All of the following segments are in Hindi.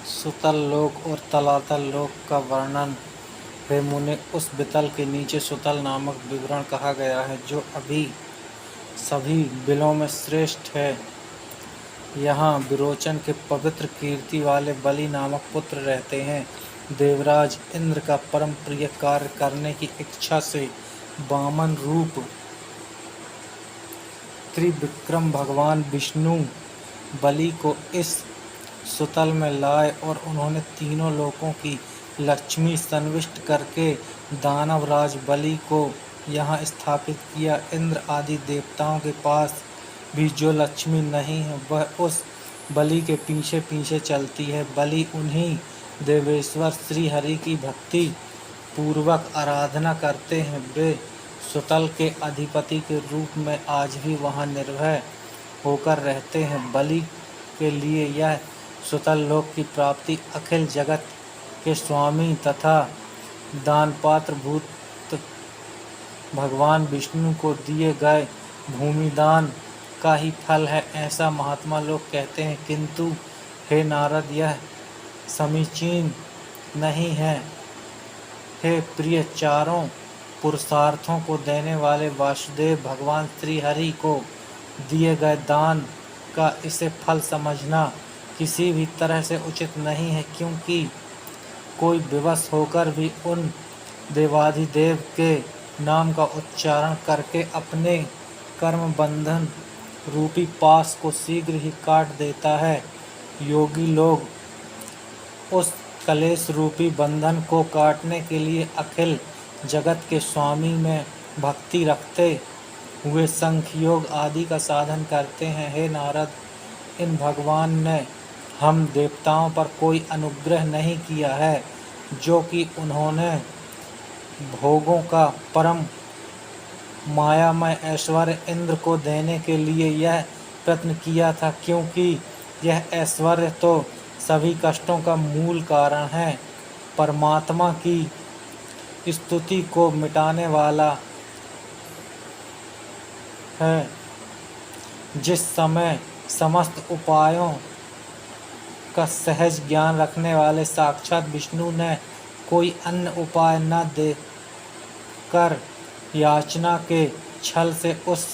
सुतल लोक और तलातल लोक का वर्णन। हे मुने, उस बितल के नीचे सुतल नामक विवरण कहा गया है, जो अभी सभी बिलों में श्रेष्ठ है। यहाँ विरोचन के पवित्र कीर्ति वाले बलि नामक पुत्र रहते हैं। देवराज इंद्र का परम प्रिय कार्य करने की इच्छा से वामन रूप त्रिविक्रम भगवान विष्णु बलि को इस सुतल में लाए और उन्होंने तीनों लोकों की लक्ष्मी संविष्ट करके दानवराज बलि को यहाँ स्थापित किया। इंद्र आदि देवताओं के पास भी जो लक्ष्मी नहीं है, वह उस बलि के पीछे पीछे चलती है। बलि उन्हीं देवेश्वर श्री हरि की भक्ति पूर्वक आराधना करते हैं। वे सुतल के अधिपति के रूप में आज भी वहाँ निर्भय होकर रहते हैं। बलि के लिए यह सुतल लोक की प्राप्ति अखिल जगत के स्वामी तथा दानपात्र भूत भगवान विष्णु को दिए गए भूमिदान का ही फल है, ऐसा महात्मा लोग कहते हैं। किंतु हे नारद, यह समीचीन नहीं है। हे प्रिय, चारों पुरुषार्थों को देने वाले वासुदेव भगवान श्री हरि को दिए गए दान का इसे फल समझना किसी भी तरह से उचित नहीं है, क्योंकि कोई विवश होकर भी उन देवाधिदेव के नाम का उच्चारण करके अपने कर्म बंधन रूपी पास को शीघ्र ही काट देता है। योगी लोग उस कलेश रूपी बंधन को काटने के लिए अखिल जगत के स्वामी में भक्ति रखते हुए सांख्य योग आदि का साधन करते हैं। हे नारद, इन भगवान ने हम देवताओं पर कोई अनुग्रह नहीं किया है, जो कि उन्होंने भोगों का परम मायामय ऐश्वर्य इंद्र को देने के लिए यह प्रयत्न किया था, क्योंकि यह ऐश्वर्य तो सभी कष्टों का मूल कारण है। परमात्मा की स्तुति को मिटाने वाला है। जिस समय समस्त उपायों का सहज ज्ञान रखने वाले साक्षात विष्णु ने कोई अन्य उपाय न देकर याचना के छल से उस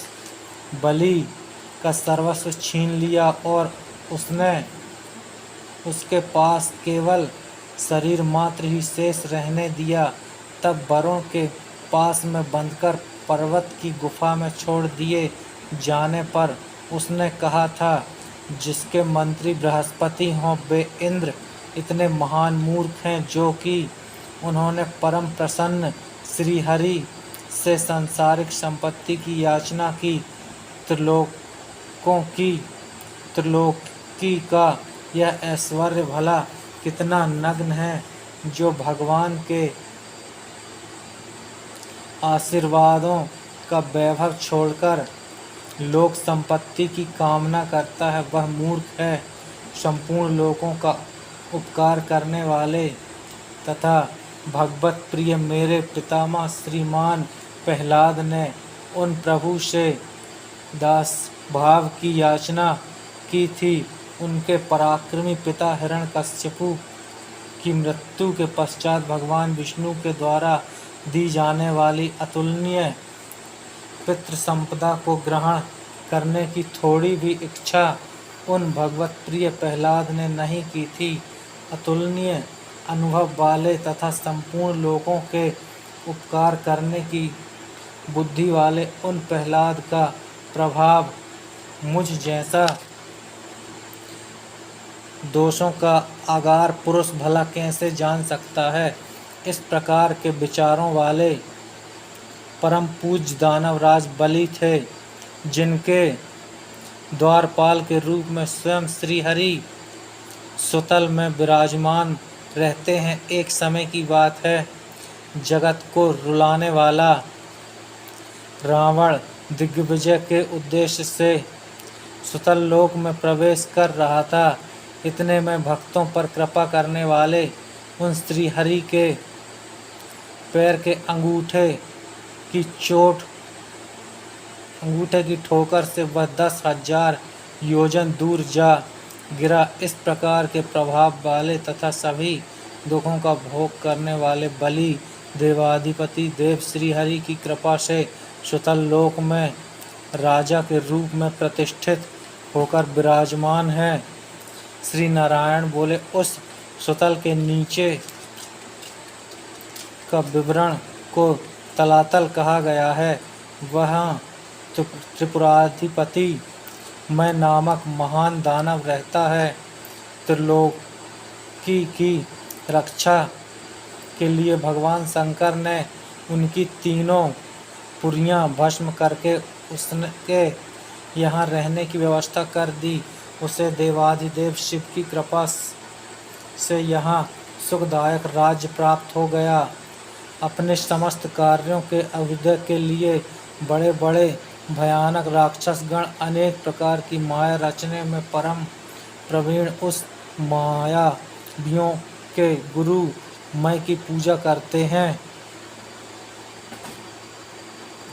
बलि का सर्वस्व छीन लिया और उसने उसके पास केवल शरीर मात्र ही शेष रहने दिया, तब वरुण के पास में बंधकर पर्वत की गुफा में छोड़ दिए जाने पर उसने कहा था, जिसके मंत्री बृहस्पति हों वे इंद्र इतने महान मूर्ख हैं, जो कि उन्होंने परम प्रसन्न श्री हरि से सांसारिक संपत्ति की याचना की। त्रिलोकी का यह ऐश्वर्य भला कितना नग्न है, जो भगवान के आशीर्वादों का वैभव छोड़कर लोक संपत्ति की कामना करता है, वह मूर्ख है। संपूर्ण लोकों का उपकार करने वाले तथा भगवत प्रिय मेरे पितामह श्रीमान प्रहलाद ने उन प्रभु से दास भाव की याचना की थी। उनके पराक्रमी पिता हिरण्यकश्यपु की मृत्यु के पश्चात भगवान विष्णु के द्वारा दी जाने वाली अतुलनीय पितृ संपदा को ग्रहण करने की थोड़ी भी इच्छा उन भगवत प्रिय प्रहलाद ने नहीं की थी। अतुलनीय अनुभव वाले तथा संपूर्ण लोगों के उपकार करने की बुद्धि वाले उन प्रहलाद का प्रभाव मुझ जैसा दोषों का आगार पुरुष भला कैसे जान सकता है। इस प्रकार के विचारों वाले परम पूज्य दानवराज बलि थे, जिनके द्वारपाल के रूप में स्वयं श्री हरि सुतल में विराजमान रहते हैं। एक समय की बात है, जगत को रुलाने वाला रावण दिग्विजय के उद्देश्य से सुतल लोक में प्रवेश कर रहा था। इतने में भक्तों पर कृपा करने वाले उन श्री हरि के पैर के अंगूठे की ठोकर से वह 10,000 योजन दूर जा गिरा। इस प्रकार के प्रभाव वाले तथा सभी दुखों का भोग करने वाले बलि देवाधिपति देव श्रीहरि की कृपा से सुतल लोक में राजा के रूप में प्रतिष्ठित होकर विराजमान है। श्री नारायण बोले, उस सुतल के नीचे का विवरण को तलातल कहा गया है। वहाँ त्रिपुराधिपति मैं नामक महान दानव रहता है। त्रिलोकी की रक्षा के लिए भगवान शंकर ने उनकी तीनों पुरियां भस्म करके उसके यहाँ रहने की व्यवस्था कर दी। उसे देवाधिदेव शिव की कृपा से यहाँ सुखदायक राज्य प्राप्त हो गया। अपने समस्त कार्यों के अभ्युदय के लिए बड़े बड़े भयानक राक्षसगण अनेक प्रकार की माया रचने में परम प्रवीण उस मायावियों के गुरु मैं की पूजा करते हैं।